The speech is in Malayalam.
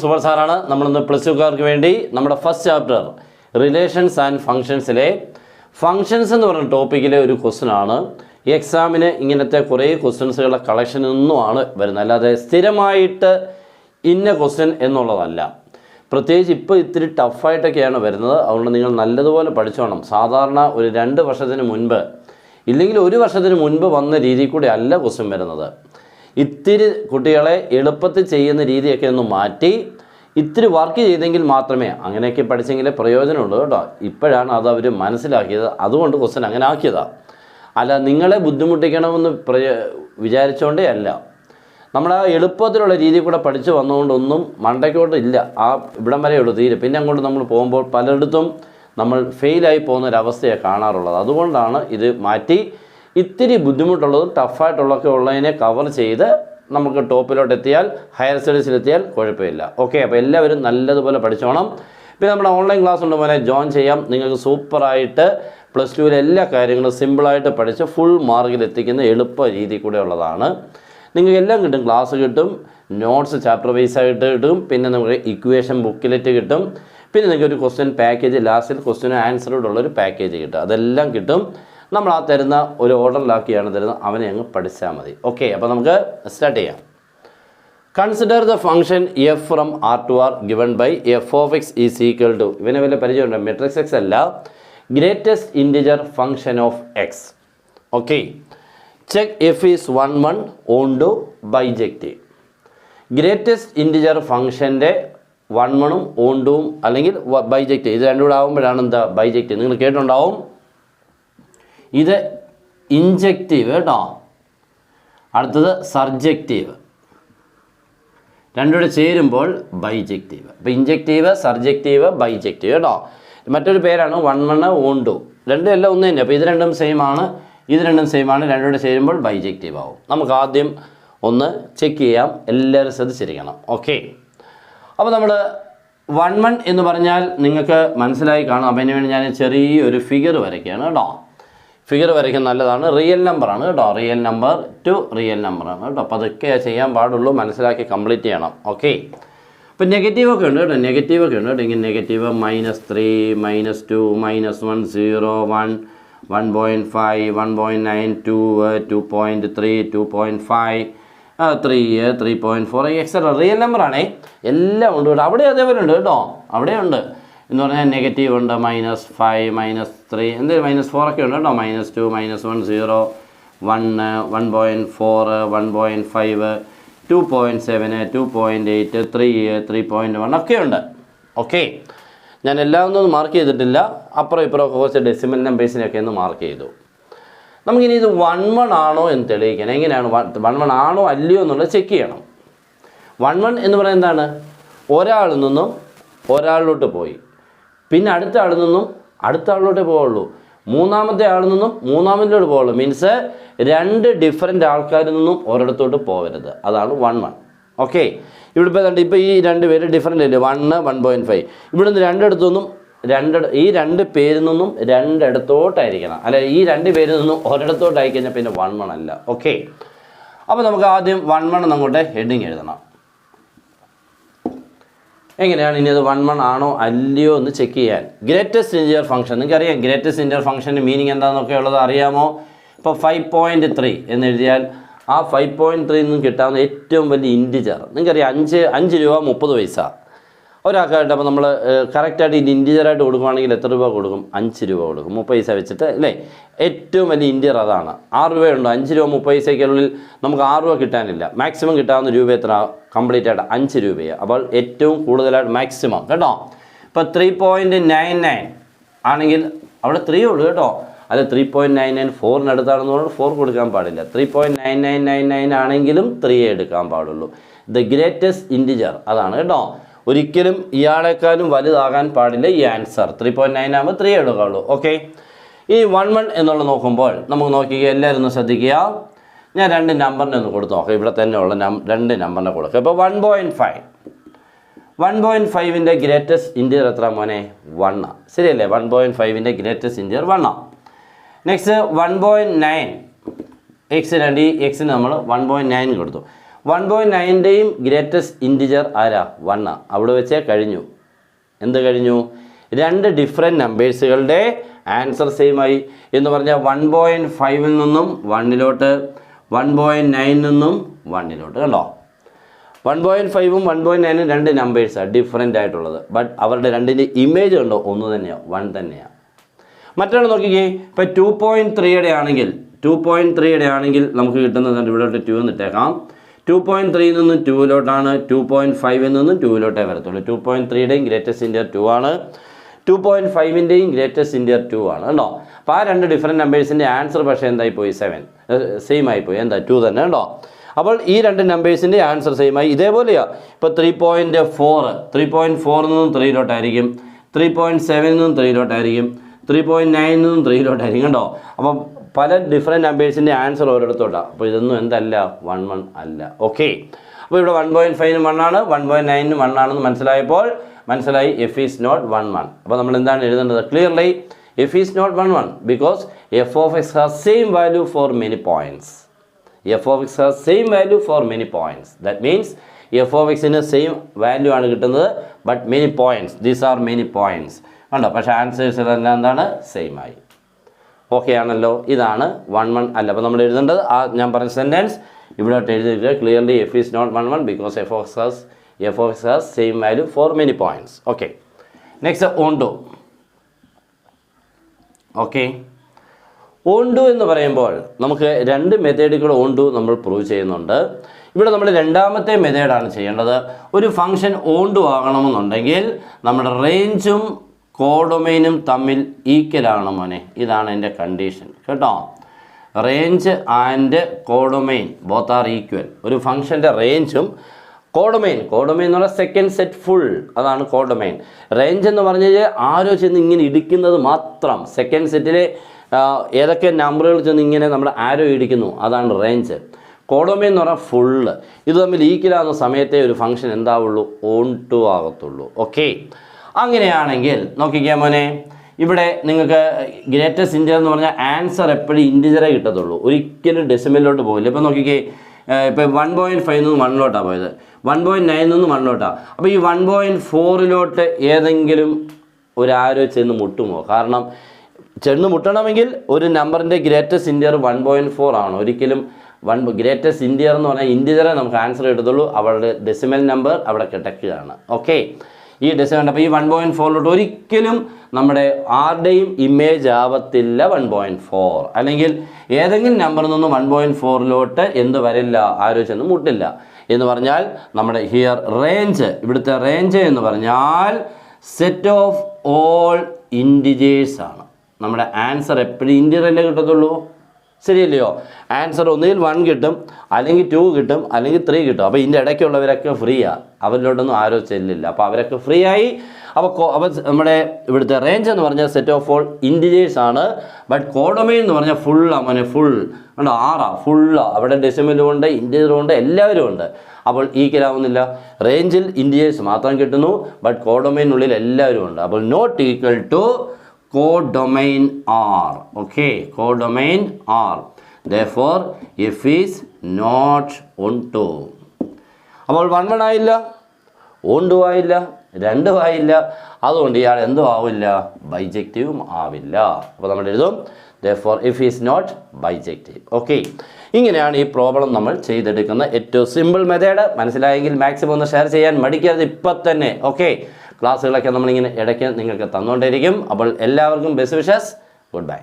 സൂപ്പർ സാറാണ്. നമ്മളിന്ന് പ്ലസ് ടുക്കാർക്ക് വേണ്ടി നമ്മുടെ ഫസ്റ്റ് ചാപ്റ്റർ റിലേഷൻസ് ആൻഡ് ഫങ്ഷൻസിലെ ഫങ്ഷൻസ് എന്ന് പറയുന്ന ടോപ്പിക്കിലെ ഒരു ക്വസ്റ്റ്യനാണ്. ഈ എക്സാമിന് ഇങ്ങനത്തെ കുറേ ക്വസ്റ്റ്യൻസുകളുടെ കളക്ഷൻ ഒന്നുമാണ് വരുന്നത്, അല്ലാതെ സ്ഥിരമായിട്ട് ഇന്ന ക്വസ്റ്റ്യൻ എന്നുള്ളതല്ല. പ്രത്യേകിച്ച് ഇപ്പോൾ ഇത്തിരി ടഫായിട്ടൊക്കെയാണ് വരുന്നത്. അതുകൊണ്ട് നിങ്ങൾ നല്ലതുപോലെ പഠിച്ചോണം. സാധാരണ ഒരു 2 വർഷത്തിന് മുൻപ് ഇല്ലെങ്കിൽ 1 വർഷത്തിന് മുൻപ് വന്ന രീതിയിൽ കൂടി അല്ല ക്വസ്റ്റ്യൻ വരുന്നത്. ഇത്തിരി കുട്ടികളെ എളുപ്പത്തിൽ ചെയ്യുന്ന രീതിയൊക്കെ ഒന്ന് മാറ്റി ഇത്തിരി വർക്ക് ചെയ്തെങ്കിൽ മാത്രമേ, അങ്ങനെയൊക്കെ പഠിച്ചെങ്കിലേ പ്രയോജനമുള്ളൂ കേട്ടോ. ഇപ്പോഴാണ് അത് അവർ മനസ്സിലാക്കിയത്, അതുകൊണ്ട് ക്വസ്റ്റ്യൻ അങ്ങനെ ആക്കിയതാണ്. അല്ല നിങ്ങളെ ബുദ്ധിമുട്ടിക്കണമെന്ന് വിചാരിച്ചുകൊണ്ടേ അല്ല. നമ്മൾ ആ എളുപ്പത്തിലുള്ള രീതിയിൽ കൂടെ പഠിച്ചു വന്നുകൊണ്ടൊന്നും മണ്ടയ്ക്കോട്ട് ഇല്ല. ആ ഇവിടം വരെ ഉള്ളൂ തീരെ. പിന്നെ അങ്ങോട്ട് നമ്മൾ പോകുമ്പോൾ പലയിടത്തും നമ്മൾ ഫെയിലായി പോകുന്നൊരവസ്ഥയെ കാണാറുള്ളത്. അതുകൊണ്ടാണ് ഇത് മാറ്റി ഇത്തിരി ബുദ്ധിമുട്ടുള്ളതും ടഫായിട്ടുള്ളതൊക്കെ ഉള്ളതിനെ കവർ ചെയ്ത് നമുക്ക് ടോപ്പിലോട്ട് എത്തിയാൽ, ഹയർ സ്റ്റഡീസിലെത്തിയാൽ കുഴപ്പമില്ല. ഓക്കെ, അപ്പോൾ എല്ലാവരും നല്ലതുപോലെ പഠിച്ചോണം. പിന്നെ നമ്മുടെ ഓൺലൈൻ ക്ലാസ് ഉണ്ട് പോലെ ജോയിൻ ചെയ്യാം. നിങ്ങൾക്ക് സൂപ്പറായിട്ട് പ്ലസ് ടുവിലെ എല്ലാ കാര്യങ്ങളും സിമ്പിളായിട്ട് പഠിച്ച് ഫുൾ മാർക്കിൽ എത്തിക്കുന്ന എളുപ്പ രീതി കൂടെ ഉള്ളതാണ്. നിങ്ങൾക്ക് എല്ലാം കിട്ടും. ക്ലാസ് കിട്ടും, നോട്ട്സ് ചാപ്റ്റർ വൈസ് ആയിട്ട് കിട്ടും, പിന്നെ നമുക്ക് ഇക്വേഷൻ ബുക്കിലെറ്റ് കിട്ടും, പിന്നെ നിങ്ങൾക്ക് ഒരു ക്വസ്റ്റ്യൻ പാക്കേജ്, ലാസ്റ്റിൽ ക്വസ്റ്റ്യനും ആൻസറോടുള്ളൊരു പാക്കേജ് കിട്ടും. അതെല്ലാം കിട്ടും. നമ്മൾ ആ തരുന്ന ഒരു ഓർഡറിലാക്കിയാണ് തരുന്നത്, അവനെ അങ്ങ് പഠിച്ചാൽ മതി. ഓക്കെ, അപ്പോൾ നമുക്ക് സ്റ്റാർട്ട് ചെയ്യാം. Consider the function F from R to R given by F of X is equal to, ഇവനെ വല്ല പരിചയമുണ്ട്, മെട്രിക്സ് എക്സ് അല്ല, greatest integer function of X. Okay, check F is 1 1 onto bijective. Greatest integer ഫംഗ്ഷൻ്റെ 1 1 ഓൺ ടുവും അല്ലെങ്കിൽ ബൈജക്റ്റീവ്, ഇത് രണ്ടും കൂടെ ആകുമ്പോഴാണ് എന്താ ബൈജക്റ്റീവ്. നിങ്ങൾ കേട്ടിട്ടുണ്ടാവും. ഇത് ഇൻജക്റ്റീവ് കേട്ടോ, അടുത്തത് സർജക്റ്റീവ്, രണ്ടുകൂടെ ചേരുമ്പോൾ ബൈജക്റ്റീവ്. അപ്പോൾ ഇൻജക്റ്റീവ്, സർജക്റ്റീവ്, ബൈജക്റ്റീവ് കേട്ടോ. മറ്റൊരു പേരാണ് 1 1 ഓൺ ടു. രണ്ടും എല്ലാം ഒന്ന് തന്നെ. അപ്പോൾ ഇത് രണ്ടും സെയിം ആണ്, ഇത് രണ്ടും സെയിം ആണ്, രണ്ടുകൂടെ ചേരുമ്പോൾ ബൈജക്റ്റീവ് ആവും. നമുക്ക് ആദ്യം ഒന്ന് ചെക്ക് ചെയ്യാം. എല്ലാവരും ശ്രദ്ധിച്ചിരിക്കണം. ഓക്കെ, അപ്പോൾ നമ്മൾ 1 1 എന്ന് പറഞ്ഞാൽ നിങ്ങൾക്ക് മനസ്സിലായി കാണും. അപ്പോൾ അതിന് വേണ്ടി ഞാൻ ചെറിയൊരു ഫിഗർ വരയ്ക്കുകയാണ് കേട്ടോ. ഫിഗർ വരയ്ക്കാൻ നല്ലതാണ്. റിയൽ നമ്പറാണ് കേട്ടോ, റിയൽ നമ്പർ ടു റിയൽ നമ്പറാണ് കേട്ടോ. അപ്പോൾ അതൊക്കെ ചെയ്യാൻ പാടുള്ളൂ, മനസ്സിലാക്കി കംപ്ലീറ്റ് ചെയ്യണം. ഓക്കെ, അപ്പോൾ നെഗറ്റീവൊക്കെ ഉണ്ട് കേട്ടോ, നെഗറ്റീവൊക്കെ ഉണ്ട് കേട്ടോ. ഇങ്ങനെ നെഗറ്റീവ് -3 -2 -1 0 1 1.5 1.9 2 2.3 2.5 3 3.4 എക്സെട്ര. റിയൽ നമ്പറാണേ, എല്ലാം ഉണ്ട് കേട്ടോ. അവിടെ അതേപോലെ ഉണ്ട് കേട്ടോ, അവിടെ ഉണ്ട് എന്ന് പറഞ്ഞാൽ നെഗറ്റീവ് ഉണ്ട്, -5 -3 എന്തെങ്കിലും -4 ഒക്കെ ഉണ്ട് കേട്ടോ. -2 -1 0 1 1.4 1.5 2.7 2.8 3 3.1 ഒക്കെ ഉണ്ട്. ഓക്കെ, ഞാൻ എല്ലാം ഒന്നും മാർക്ക് ചെയ്തിട്ടില്ല. അപ്പുറം ഇപ്പുറം കുറച്ച് ഡെസിമൽ നമ്പേഴ്സിനൊക്കെ ഒന്ന് മാർക്ക് ചെയ്തു. നമുക്കിനി ഇത് 1 1 ആണോ എന്ന് തെളിയിക്കണം. എങ്ങനെയാണ് 1 1 ആണോ അല്ലയോ എന്നുള്ളത് ചെക്ക് ചെയ്യണം. 1 1 എന്ന് പറയുന്നത് എന്താണ്? ഒരാളിൽ നിന്നും ഒരാളിലോട്ട് പോയി, പിന്നെ അടുത്ത ആളിൽ നിന്നും അടുത്ത ആളിലോട്ടേ പോവുള്ളൂ, മൂന്നാമത്തെ ആളിൽ നിന്നും മൂന്നാമതിലോട്ട് പോവുള്ളൂ. മീൻസ് 2 ഡിഫറെൻ്റ് ആൾക്കാരിൽ നിന്നും ഒരിടത്തോട്ട് പോകരുത്. അതാണ് 1 1. ഓക്കെ, ഇവിടെ ഇപ്പോൾ ഈ 2 പേര് ഡിഫറെൻ്റ് അല്ലേ, 1 1.5. ഇവിടുന്ന് 2 ഇടത്തുനിന്നും ഈ 2 പേരിൽ നിന്നും 2 ഇടത്തോട്ടായിരിക്കണം. അല്ല, ഈ 2 പേരിൽ നിന്നും ഒരിടത്തോട്ടായി കഴിഞ്ഞാൽ പിന്നെ 1 1 അല്ല. ഓക്കെ, അപ്പോൾ നമുക്ക് ആദ്യം 1 1 അങ്ങോട്ട് ഹെഡിങ് എഴുതണം. എങ്ങനെയാണ് ഇനി അത് 1 1 ആണോ അല്ലയോ എന്ന് ചെക്ക് ചെയ്യാൻ? ഗ്രേറ്റസ്റ്റ് ഇൻറ്റിജർ ഫംഗ്ഷൻ നിങ്ങൾക്കറിയാം. ഗ്രേറ്റസ്റ്റ് ഇൻറ്റിജർ ഫംഗ്ഷൻ്റെ മീനിങ് എന്താണെന്നൊക്കെ ഉള്ളത് അറിയാമോ? ഇപ്പോൾ 5.3 എന്ന് എഴുതിയാൽ ആ 5.3 നിന്നും കിട്ടാവുന്ന ഏറ്റവും വലിയ ഇൻറ്റിജർ നിങ്ങൾക്കറിയാം, 5 രൂപ 30 പൈസ ഒരാൾക്കായിട്ട്. അപ്പോൾ നമ്മൾ കറക്റ്റായിട്ട് ഇത് ഇൻറ്റിജറായിട്ട് കൊടുക്കുകയാണെങ്കിൽ എത്ര രൂപ കൊടുക്കും? 5 രൂപ കൊടുക്കും, 30 പൈസ വെച്ചിട്ട് അല്ലേ. ഏറ്റവും വലിയ ഇൻറ്റിജർ അതാണ്. 6 രൂപയുണ്ടോ? 5 രൂപ 30 പൈസയ്ക്കുള്ളിൽ നമുക്ക് 6 രൂപ കിട്ടാനില്ല. മാക്സിമം കിട്ടാവുന്ന രൂപ എത്ര? കംപ്ലീറ്റ് ആയിട്ട് 5 രൂപയാണ്. അപ്പോൾ ഏറ്റവും കൂടുതലായിട്ട് മാക്സിമം കേട്ടോ. ഇപ്പോൾ 3.99 ആണെങ്കിൽ അവിടെ 3 ഉള്ളൂ കേട്ടോ. അത് 3.99 4-നടുത്താണെന്ന് പറഞ്ഞാൽ 4 കൊടുക്കാൻ പാടില്ല. 3.9999 ആണെങ്കിലും 3 എടുക്കാൻ പാടുള്ളൂ. ദ ഗ്രേറ്റസ്റ്റ് ഇൻറ്റിജർ അതാണ് കേട്ടോ. ഒരിക്കലും ഇയാളെക്കാളും വലുതാകാൻ പാടില്ല ഈ ആൻസർ. 3.9 ആകുമ്പോൾ 3 എടുക്കാവുള്ളൂ. ഓക്കെ, ഈ 1 1 എന്നുള്ള നോക്കുമ്പോൾ നമുക്ക് നോക്കിക്കുക, എല്ലാവരും ഒന്ന് ശ്രദ്ധിക്കുക. ഞാൻ 2 നമ്പറിനെ ഒന്ന് കൊടുത്ത് നോക്കാം. ഇവിടെ തന്നെ ഉള്ള 2 നമ്പറിനെ കൊടുക്കുക. ഇപ്പോൾ 1.5 1.5ൻ്റെ ഗ്രേറ്റസ്റ്റ് ഇൻറ്റിജർ എത്ര മോനെ? 1 ശരിയല്ലേ? 1.5ൻ്റെ ഗ്രേറ്റസ്റ്റ് ഇൻറ്റിജർ 1. നെക്സ്റ്റ് 1.9 എക്സിന് നമ്മൾ 1.9 കൊടുത്തു. 1.9ൻ്റെയും ഗ്രേറ്റസ്റ്റ് ഇൻറ്റിജർ ആരാ? 1. അവിടെ വെച്ചേ കഴിഞ്ഞു. എന്ത് കഴിഞ്ഞു? രണ്ട് ഡിഫറെൻറ്റ് നമ്പേഴ്സുകളുടെ ആൻസർ സെയിം ആയി എന്ന് പറഞ്ഞാൽ 1.5ൽ നിന്നും 1ലോട്ട്, 1.9 നിന്നും 1ലോട്ട്. കണ്ടോ? 1.5ഉം 1.9ഉം രണ്ട് നമ്പേഴ്സാണ് ഡിഫറെൻ്റ് ആയിട്ടുള്ളത്. ബട്ട് അവരുടെ രണ്ടിൻ്റെ ഇമേജ് കണ്ടോ? ഒന്ന് തന്നെയാണ്, 1 തന്നെയാണ്. മറ്റൊന്ന് നോക്കിക്കേ, ഇപ്പോൾ 2.3യുടെ ആണെങ്കിൽ 2.3യുടെ ആണെങ്കിൽ നമുക്ക് കിട്ടുന്നത് ഇവിടോട്ട് 2 എന്നിട്ടേക്കാം. 2.3ൽ നിന്നും 2ലോട്ടാണ്, 2.5ൽ നിന്നും 2ലോട്ടേ വരത്തുള്ളൂ. 2.3യുടെയും ഗ്രേറ്റസ്റ്റ് ഇൻറ്റിജർ 2 ആണ്, 2.5ൻ്റെയും ഗ്രേറ്റസ്റ്റ് ഇൻറ്റിജർ 2 ആണ്. കണ്ടോ? അപ്പോൾ ആ രണ്ട് ഡിഫറെൻറ്റ് നമ്പേഴ്സിൻ്റെ ആൻസർ പക്ഷേ എന്തായിപ്പോയി? 7 സെയിം ആയിപ്പോയി. എന്താ? 2 തന്നെ. കണ്ടോ? അപ്പോൾ ഈ രണ്ട് നമ്പേഴ്സിൻ്റെ ആൻസർ സെയിം ആയി. ഇതേപോലെയാണ് ഇപ്പോൾ 3.4 നിന്നും 3ലോട്ടായിരിക്കും, 3.7 നിന്നും 3ലോട്ടായിരിക്കും, 3.9 നിന്നും 3ലോട്ടായിരിക്കും. കണ്ടോ? അപ്പം പല ഡിഫറെൻറ്റ് നമ്പേഴ്സിൻ്റെ ആൻസർ ഓരോരുത്തോട്ടാണ്. അപ്പോൾ ഇതൊന്നും എന്തല്ല? 1 അല്ല. ഓക്കെ, അപ്പോൾ ഇവിടെ 1.5നും 1 ആണ്, 1.9നും 1 ആണെന്ന് മനസ്സിലായി. F is not 1. അപ്പോൾ നമ്മൾ എന്താണ് എഴുതേണ്ടത്? Clearly F is not 1 because F of X has same value for many points. F of X has same value for many points. That means F of എക്സിന് സെയിം വാല്യൂ ആണ് കിട്ടുന്നത്, but many points, these are many points. കണ്ടോ? പക്ഷേ ആൻസേഴ്സ് എല്ലാം എന്താണ്? സെയിം ആയി. ഓക്കെ ആണല്ലോ? ഇതാണ് 1 അല്ല. അപ്പോൾ നമ്മൾ എഴുതേണ്ടത് ആ ഞാൻ പറഞ്ഞ സെൻറ്റൻസ് ഇവിടോട്ട് എഴുതിയിട്ട് clearly F is not 1 because F of X has same value for many points. Okay, next onto. Okay, onto എന്ന് പറയുമ്പോൾ നമുക്ക് രണ്ട് മെത്തേഡുകൾ ഓണ്ടു നമ്മൾ പ്രൂവ് ചെയ്യുന്നുണ്ട്. ഇവിടെ നമ്മൾ രണ്ടാമത്തെ മെത്തേഡാണ് ചെയ്യേണ്ടത്. ഒരു ഫംഗ്ഷൻ ഓണ്ടു ആകണമെന്നുണ്ടെങ്കിൽ നമ്മുടെ റേഞ്ചും കോഡൊമൈനും തമ്മിൽ ഈക്വൽ ആകണം മോനെ. ഇതാണ് എൻ്റെ കണ്ടീഷൻ. കേട്ടോ? Range and codomain both are equal. ഒരു ഫംഗ്ഷൻ്റെ റേഞ്ചും കോഡൊമൈൻ എന്ന് പറഞ്ഞാൽ സെക്കൻഡ് സെറ്റ് ഫുൾ, അതാണ് കോഡൊമൈൻ. റേഞ്ച് എന്ന് പറഞ്ഞു കഴിഞ്ഞാൽ ആരോ ചെന്ന് ഇങ്ങനെ ഇടിക്കുന്നത് മാത്രം, സെക്കൻഡ് സെറ്റിലെ ഏതൊക്കെ നമ്പറുകൾ ചെന്ന് ഇങ്ങനെ നമ്മൾ ആരോ ഇടിക്കുന്നു, അതാണ് റേഞ്ച്. കോഡൊമൈൻ എന്ന് പറഞ്ഞാൽ ഫുള്ള്. ഇത് തമ്മിൽ ഈക്വലാകുന്ന സമയത്തെ ഒരു ഫംഗ്ഷൻ എന്താവുള്ളൂ? ഓൺടു ആകത്തുള്ളൂ. ഓക്കെ, അങ്ങനെയാണെങ്കിൽ നോക്കിക്കാൻ മോനെ, ഇവിടെ നിങ്ങൾക്ക് ഗ്രേറ്റസ്റ്റ് ഇൻറ്റിജർ എന്ന് പറഞ്ഞാൽ ആൻസർ എപ്പോഴും ഇൻറ്റിജറേ കിട്ടത്തുള്ളൂ, ഒരിക്കലും ഡെസിമലിലോട്ട് പോകില്ല. ഇപ്പോൾ നോക്കിക്കേ, ഇപ്പോൾ 1.5 നിന്നും 1ലോട്ടാണ് പോയത്, 1.9 നിന്നും 1ലോട്ടാണ്. അപ്പോൾ ഈ 1.4ലോട്ട് ഏതെങ്കിലും ഒരു ആരോ ചെന്ന് മുട്ടുമോ? കാരണം ചെന്ന് മുട്ടണമെങ്കിൽ ഒരു നമ്പറിൻ്റെ ഗ്രേറ്റസ്റ്റ് ഇൻറ്റിജർ 1.4 ആണ്. ഒരിക്കലും ഗ്രേറ്റസ്റ്റ് ഇൻറ്റിജർ എന്ന് പറഞ്ഞാൽ ഇൻറ്റിജറെ നമുക്ക് ആൻസർ കിട്ടത്തുള്ളൂ, അവരുടെ ഡെസിമൽ നമ്പർ അവിടെ കിടക്കുകയാണ്. ഓക്കെ, ഈ ഡെസിമൽ. അപ്പോൾ ഈ 1.4ലോട്ട് ഒരിക്കലും നമ്മുടെ ആരുടെയും ഇമേജ് ആവത്തില്ല 1.4. അല്ലെങ്കിൽ ഏതെങ്കിലും നമ്പറിൽ നിന്ന് 1.4ലോട്ട് എന്ത് വരില്ല? ആരോ ചെന്ന് മുട്ടില്ല. എന്ന് പറഞ്ഞാൽ നമ്മുടെ ഹിയർ റേഞ്ച്, ഇവിടുത്തെ റേഞ്ച് എന്ന് പറഞ്ഞാൽ സെറ്റ് ഓഫ് ഓൾ ഇൻറ്റിജേഴ്സ് ആണ്. നമ്മുടെ ആൻസർ എപ്പോഴും ഇൻറ്റിജറല്ലേ കിട്ടത്തുള്ളൂ, ശരിയല്ലയോ? ആൻസർ ഒന്നുകിൽ 1 കിട്ടും, അല്ലെങ്കിൽ 2 കിട്ടും, അല്ലെങ്കിൽ 3 കിട്ടും. അപ്പോൾ ഇതിൻ്റെ ഇടയ്ക്കുള്ളവരൊക്കെ ഫ്രീയാണ്, അവരിലോട്ടൊന്നും ആരോ ചെല്ലില്ല. അപ്പോൾ അവരൊക്കെ ഫ്രീ ആയി. അപ്പോൾ നമ്മുടെ ഇവിടുത്തെ റേഞ്ച് എന്ന് പറഞ്ഞാൽ സെറ്റ് ഓഫ് ഓൾ ഇൻറ്റിജേഴ്സ് ആണ്. ബട്ട് കോഡൊമൈൻ എന്ന് പറഞ്ഞാൽ ഫുള്ളാണ് മോനെ, ഫുൾ. കണ്ടോ? 6 ഫുള്ളാണ്. അവിടെ ഡെസിമലും ഉണ്ട്, ഇൻറ്റിജറും ഉണ്ട്, എല്ലാവരും ഉണ്ട്. അപ്പോൾ ഈക്വലാവുന്നില്ല. റേഞ്ചിൽ ഇൻറ്റിജേഴ്സ് മാത്രം കിട്ടുന്നു, ബട്ട് കോഡൊമൈനുള്ളിൽ എല്ലാവരും ഉണ്ട്. അപ്പോൾ not equal to codomain R. Okay, codomain R. Therefore, F is not onto. അപ്പോൾ 1 ആയില്ല, ഓണ്ടു ആയില്ല, 2 ആയില്ല. അതുകൊണ്ട് ഇയാൾ എന്തോ ആവില്ല? ബൈജക്റ്റീവും ആവില്ല. അപ്പോൾ നമ്മൾ എഴുതും therefore F is not bijective. Okay, ഇങ്ങനെയാണ് ഈ പ്രോബ്ലം നമ്മൾ ചെയ്തെടുക്കുന്ന ഏറ്റവും സിമ്പിൾ മെത്തേഡ്. മനസ്സിലായെങ്കിൽ മാക്സിമം ഒന്ന് ഷെയർ ചെയ്യാൻ മടിക്കരുത് ഇപ്പം തന്നെ. ഓക്കെ, ക്ലാസ്സുകളൊക്കെ നമ്മളിങ്ങനെ ഇടയ്ക്ക് നിങ്ങൾക്ക് തന്നുകൊണ്ടിരിക്കും. അപ്പോൾ എല്ലാവർക്കും ബെസ്റ്റ് വിഷസ്. Good bye.